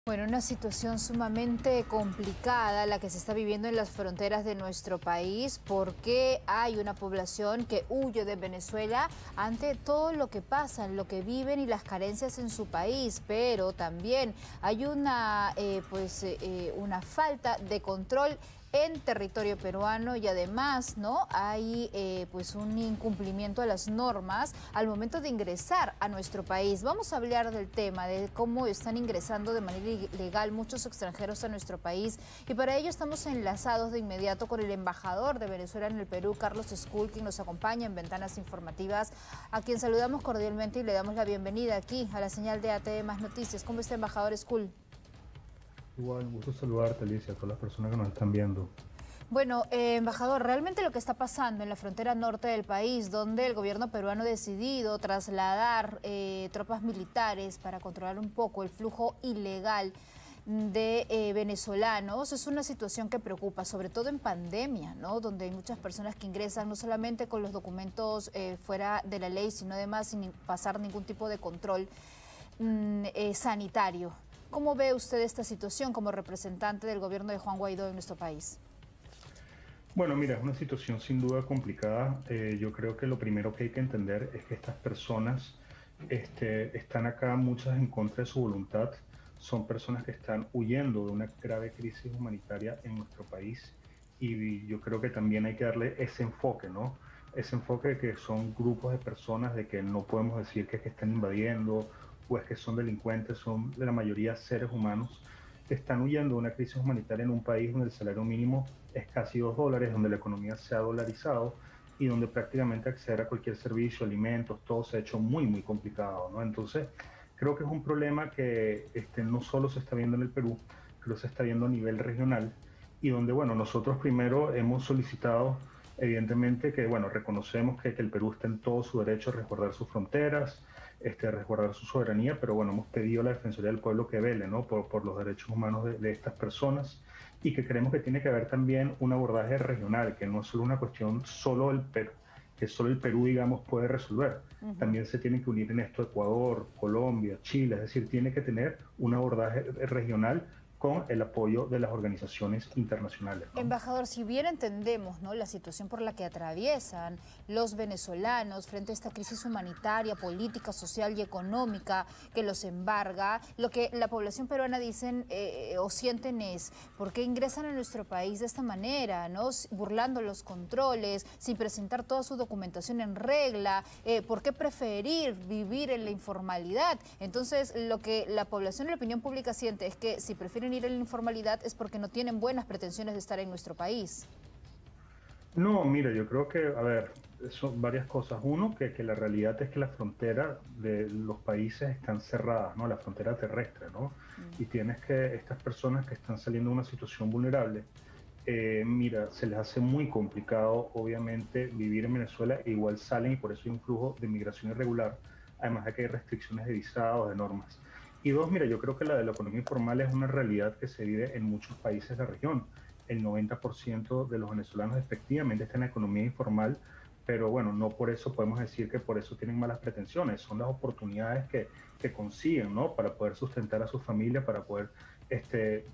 Bueno, una situación sumamente complicada la que se está viviendo en las fronteras de nuestro país porque hay una población que huye de Venezuela ante todo lo que pasa, lo que viven y las carencias en su país, pero también hay una falta de control en territorio peruano y además, ¿no? Hay un incumplimiento a las normas al momento de ingresar a nuestro país. Vamos a hablar del tema, de cómo están ingresando de manera ilegal muchos extranjeros a nuestro país y para ello estamos enlazados de inmediato con el embajador de Venezuela en el Perú, Carlos Escul, quien nos acompaña en Ventanas Informativas, a quien saludamos cordialmente y le damos la bienvenida aquí a la señal de ATV Más Noticias. ¿Cómo está, embajador Escul? Igual, un gusto saludarte, Alicia, a todas las personas que nos están viendo. Bueno, embajador, realmente lo que está pasando en la frontera norte del país, donde el gobierno peruano ha decidido trasladar tropas militares para controlar un poco el flujo ilegal de venezolanos, es una situación que preocupa, sobre todo en pandemia, ¿no? Donde hay muchas personas que ingresan no solamente con los documentos fuera de la ley, sino además sin pasar ningún tipo de control sanitario. ¿Cómo ve usted esta situación como representante del gobierno de Juan Guaidó en nuestro país? Bueno, mira, es una situación sin duda complicada. Yo creo que lo primero que hay que entender es que estas personas están acá, muchas en contra de su voluntad. Son personas que están huyendo de una grave crisis humanitaria en nuestro país y yo creo que también hay que darle ese enfoque, ¿no? Ese enfoque de que son grupos de personas, de que no podemos decir que están invadiendo o es que son delincuentes, son de la mayoría seres humanos que están huyendo de una crisis humanitaria en un país donde el salario mínimo es casi $2, donde la economía se ha dolarizado y donde prácticamente acceder a cualquier servicio, alimentos, todo se ha hecho muy, muy complicado, ¿no? Entonces, creo que es un problema que no solo se está viendo en el Perú, creo que se está viendo a nivel regional y donde, bueno, nosotros primero hemos solicitado, evidentemente, que, bueno, reconocemos que el Perú está en todo su derecho a resguardar sus fronteras, resguardar su soberanía, pero bueno, hemos pedido a la Defensoría del Pueblo que vele, ¿no? por los derechos humanos de estas personas y que creemos que tiene que haber también un abordaje regional, que no es solo una cuestión solo el Perú, que solo el Perú, digamos, puede resolver. También se tienen que unir en esto Ecuador, Colombia, Chile, es decir, tiene que tener un abordaje regional con el apoyo de las organizaciones internacionales, ¿no? Embajador, si bien entendemos, ¿no?, la situación por la que atraviesan los venezolanos frente a esta crisis humanitaria, política, social y económica que los embarga, lo que la población peruana dicen o sienten es ¿por qué ingresan a nuestro país de esta manera, ¿no?, burlando los controles, sin presentar toda su documentación en regla? ¿Por qué preferir vivir en la informalidad? Entonces, lo que la población y la opinión pública siente es que si prefieren ir en la informalidad es porque no tienen buenas pretensiones de estar en nuestro país. No, mira, yo creo que, a ver, son varias cosas. Uno, que la realidad es que la frontera de los países están cerradas, ¿no? La frontera terrestre, ¿no? Y tienes que, estas personas que están saliendo de una situación vulnerable, mira, se les hace muy complicado, obviamente, vivir en Venezuela, e igual salen y por eso hay un flujo de migración irregular, además de que hay restricciones de visados, de normas. Y dos, mira, yo creo que la de la economía informal es una realidad que se vive en muchos países de la región. El 90% de los venezolanos efectivamente está en la economía informal, pero bueno, no por eso podemos decir que por eso tienen malas pretensiones, son las oportunidades que consiguen, ¿no? Para poder sustentar a su familia, para poder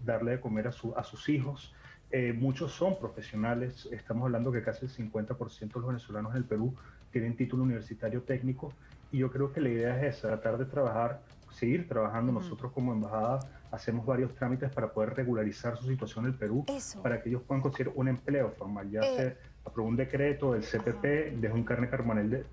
darle de comer a sus hijos. Muchos son profesionales, estamos hablando que casi el 50% de los venezolanos en el Perú tienen título universitario técnico y yo creo que la idea es esa, tratar de trabajar, seguir trabajando. Nosotros como embajada hacemos varios trámites para poder regularizar su situación en el Perú, Eso. para que ellos puedan conseguir un empleo formal. Ya Eh, se aprobó un decreto del ajá, CPP, de un carnet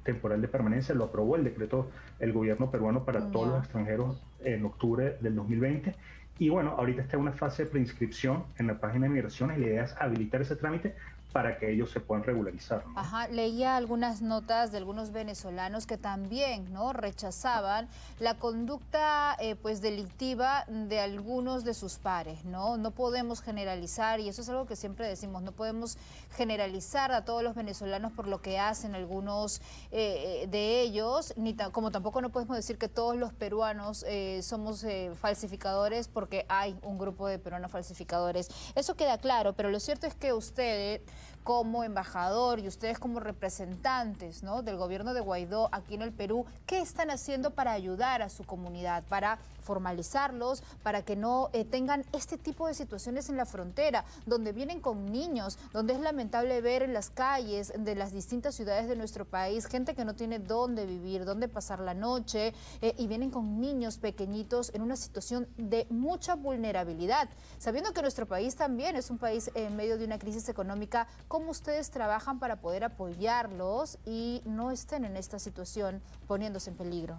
temporal de permanencia, lo aprobó el decreto el gobierno peruano para todos los ya. extranjeros en octubre del 2020. Y bueno, ahorita está en una fase de preinscripción en la página de migraciones y la idea es habilitar ese trámite para que ellos se puedan regularizar, ¿no? Ajá, leía algunas notas de algunos venezolanos que también, ¿no?, rechazaban la conducta delictiva de algunos de sus pares, ¿no? No podemos generalizar, y eso es algo que siempre decimos, no podemos generalizar a todos los venezolanos por lo que hacen algunos de ellos, como tampoco no podemos decir que todos los peruanos somos falsificadores porque hay un grupo de peruanos falsificadores. Eso queda claro, pero lo cierto es que usted como embajador y ustedes como representantes, ¿no?, del gobierno de Guaidó aquí en el Perú, ¿qué están haciendo para ayudar a su comunidad, para formalizarlos, para que no tengan este tipo de situaciones en la frontera, donde vienen con niños, donde es lamentable ver en las calles de las distintas ciudades de nuestro país gente que no tiene dónde vivir, dónde pasar la noche, y vienen con niños pequeñitos en una situación de mucha vulnerabilidad? Sabiendo que nuestro país también es un país en medio de una crisis económica, ¿cómo ustedes trabajan para poder apoyarlos y no estén en esta situación poniéndose en peligro?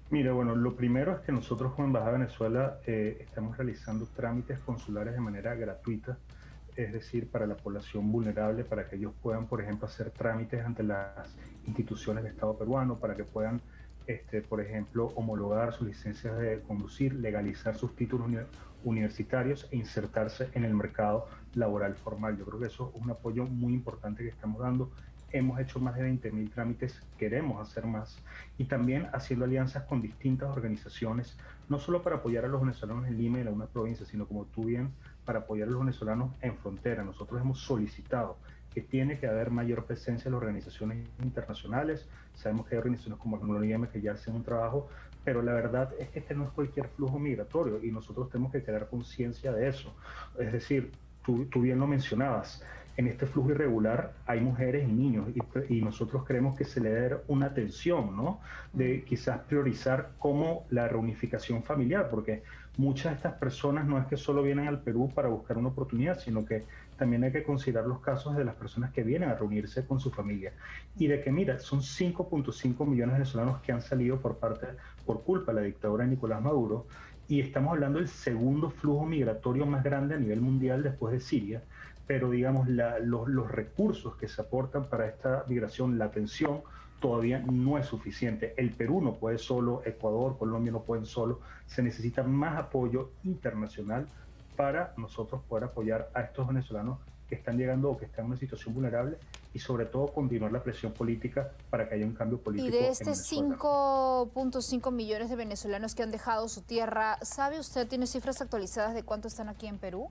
Mira, bueno, lo primero es que nosotros como Embajada de Venezuela estamos realizando trámites consulares de manera gratuita, es decir, para la población vulnerable, para que ellos puedan, por ejemplo, hacer trámites ante las instituciones del Estado peruano, para que puedan, por ejemplo, homologar sus licencias de conducir, legalizar sus títulos universitarios e insertarse en el mercado laboral formal. Yo creo que eso es un apoyo muy importante que estamos dando. Hemos hecho más de 20.000 trámites, queremos hacer más, y también haciendo alianzas con distintas organizaciones, no solo para apoyar a los venezolanos en Lima y en algunas provincias, sino como tú bien, para apoyar a los venezolanos en frontera. Nosotros hemos solicitado que tiene que haber mayor presencia en las organizaciones internacionales. Sabemos que hay organizaciones como la OIM que ya hacen un trabajo, pero la verdad es que este no es cualquier flujo migratorio y nosotros tenemos que crear conciencia de eso. Es decir, tú bien lo mencionabas, en este flujo irregular hay mujeres y niños y nosotros creemos que se le debe dar una atención, ¿no? De quizás priorizar como la reunificación familiar, porque muchas de estas personas no es que solo vienen al Perú para buscar una oportunidad, sino que también hay que considerar los casos de las personas que vienen a reunirse con su familia. Y de que, mira, son 5.5 millones de venezolanos que han salido por culpa de la dictadura de Nicolás Maduro, y estamos hablando del segundo flujo migratorio más grande a nivel mundial después de Siria, pero digamos los recursos que se aportan para esta migración, la atención, todavía no es suficiente. El Perú no puede solo, Ecuador, Colombia no pueden solo, se necesita más apoyo internacional para nosotros poder apoyar a estos venezolanos que están llegando o que están en una situación vulnerable y sobre todo continuar la presión política para que haya un cambio Y político de en estos Venezuela. 5.5 millones de venezolanos que han dejado su tierra, ¿sabe usted, tiene cifras actualizadas de cuántos están aquí en Perú?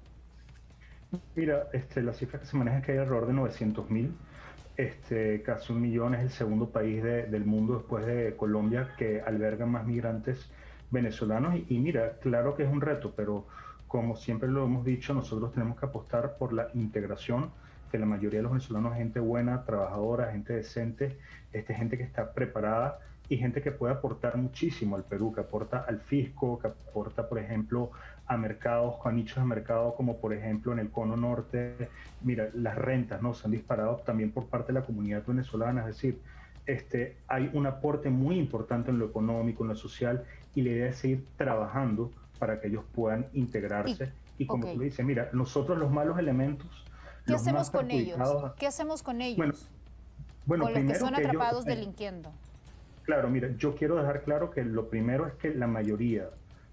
Mira, la cifra que se maneja es que hay alrededor de 900.000. Casi 1 millón, es el segundo país del mundo después de Colombia que alberga más migrantes venezolanos. Y mira, claro que es un reto, pero como siempre lo hemos dicho, nosotros tenemos que apostar por la integración, que la mayoría de los venezolanos es gente buena, trabajadora, gente decente, gente que está preparada y gente que puede aportar muchísimo al Perú, que aporta al fisco, que aporta, por ejemplo, a mercados, a nichos de mercado, como por ejemplo en el Cono Norte. Mira, las rentas, ¿no?, se han disparado también por parte de la comunidad venezolana, es decir, hay un aporte muy importante en lo económico, en lo social, y la idea es seguir trabajando para que ellos puedan Y, integrarse. Y ok, como tú le dices, mira, nosotros los malos elementos, ¿qué los más hacemos con ellos? perjudicados, ¿Qué hacemos con bueno, ellos? bueno, Con los que primero son que ellos, atrapados delinquiendo. claro, mira, yo quiero dejar claro que lo primero es que la mayoría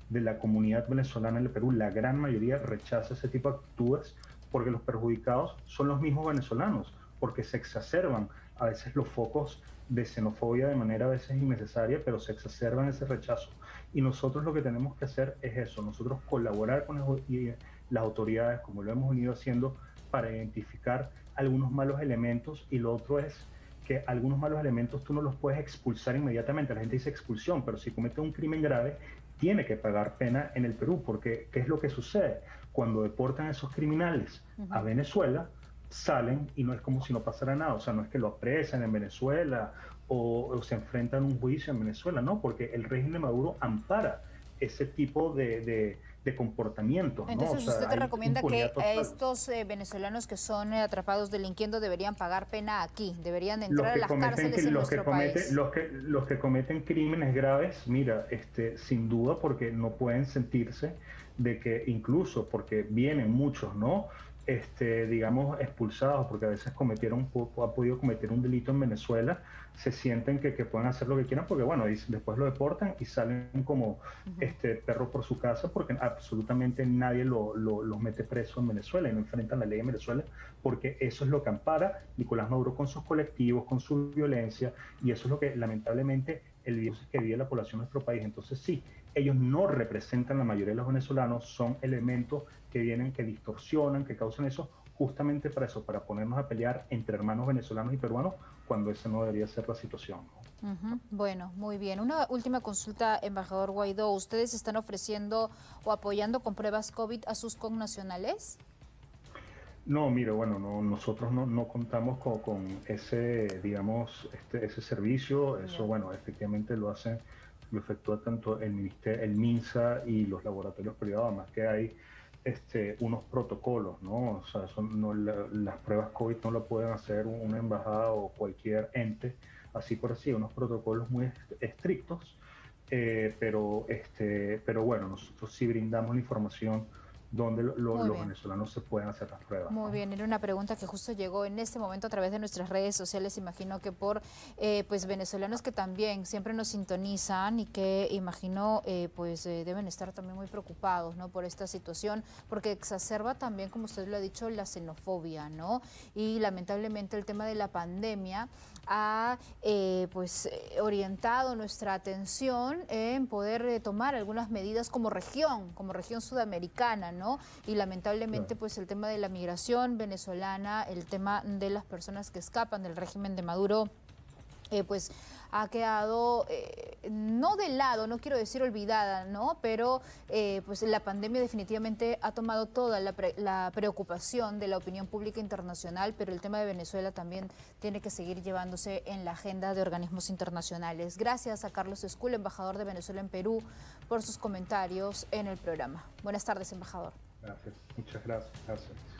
de la comunidad venezolana en el Perú, la gran mayoría, rechaza ese tipo de actitudes porque los perjudicados son los mismos venezolanos, porque se exacerban a veces los focos de xenofobia de manera a veces innecesaria, pero se exacerban ese rechazo. Y nosotros lo que tenemos que hacer es eso, nosotros colaborar con las autoridades, como lo hemos venido haciendo, para identificar algunos malos elementos, y lo otro es que algunos malos elementos tú no los puedes expulsar inmediatamente. La gente dice expulsión, pero si comete un crimen grave, tiene que pagar pena en el Perú, porque ¿qué es lo que sucede? Cuando deportan a esos criminales a Venezuela, salen y no es como si no pasara nada. O sea, no es que lo apresan en Venezuela o se enfrentan a un juicio en Venezuela, no, porque el régimen de Maduro ampara ese tipo de comportamientos, ¿no? O Entonces, ¿usted sea, te hay recomienda impunidad que a total. estos venezolanos que son atrapados delinquiendo deberían pagar pena aquí? ¿Deberían de Los entrar a que las cometen, cárceles en nuestro país? los que cometen crímenes graves, mira, sin duda, porque no pueden sentirse de que incluso porque vienen muchos, ¿no? Digamos, expulsados, porque a veces ha podido cometer un delito en Venezuela, se sienten que pueden hacer lo que quieran, porque bueno, después lo deportan y salen como perro por su casa, porque absolutamente nadie los mete preso en Venezuela y no enfrentan la ley en Venezuela, porque eso es lo que ampara Nicolás Maduro con sus colectivos, con su violencia, y eso es lo que lamentablemente el virus que vive la población de nuestro país. Entonces sí, ellos no representan la mayoría de los venezolanos, son elementos que vienen, que distorsionan, que causan eso, justamente para eso, para ponernos a pelear entre hermanos venezolanos y peruanos, cuando esa no debería ser la situación, ¿no? Bueno, muy bien. Una última consulta, embajador Guaidó. ¿Ustedes están ofreciendo o apoyando con pruebas COVID a sus connacionales? No, mire, bueno, nosotros no contamos con ese, digamos, ese servicio. Eso, Ya. bueno, efectivamente lo efectúa tanto el ministerio, el MINSA y los laboratorios privados, además que hay unos protocolos, ¿no? O sea, las pruebas COVID no lo pueden hacer una embajada o cualquier ente, así por así, unos protocolos muy estrictos, pero bueno, nosotros sí brindamos la información donde Muy los bien. venezolanos se pueden hacer las pruebas, Muy ¿no? bien, era una pregunta que justo llegó en este momento a través de nuestras redes sociales, imagino que por pues venezolanos que también siempre nos sintonizan y que imagino deben estar también muy preocupados, ¿no? Por esta situación, porque exacerba también, como usted lo ha dicho, la xenofobia, ¿no? Y lamentablemente el tema de la pandemia ha orientado nuestra atención en poder tomar algunas medidas como región sudamericana, ¿no? Y lamentablemente Claro. pues el tema de la migración venezolana, el tema de las personas que escapan del régimen de Maduro, pues ha quedado no de lado, no quiero decir olvidada, ¿no? Pero pues la pandemia definitivamente ha tomado toda la preocupación de la opinión pública internacional, pero el tema de Venezuela también tiene que seguir llevándose en la agenda de organismos internacionales. Gracias a Carlos Escul, embajador de Venezuela en Perú, por sus comentarios en el programa. Buenas tardes, embajador. Gracias, muchas gracias.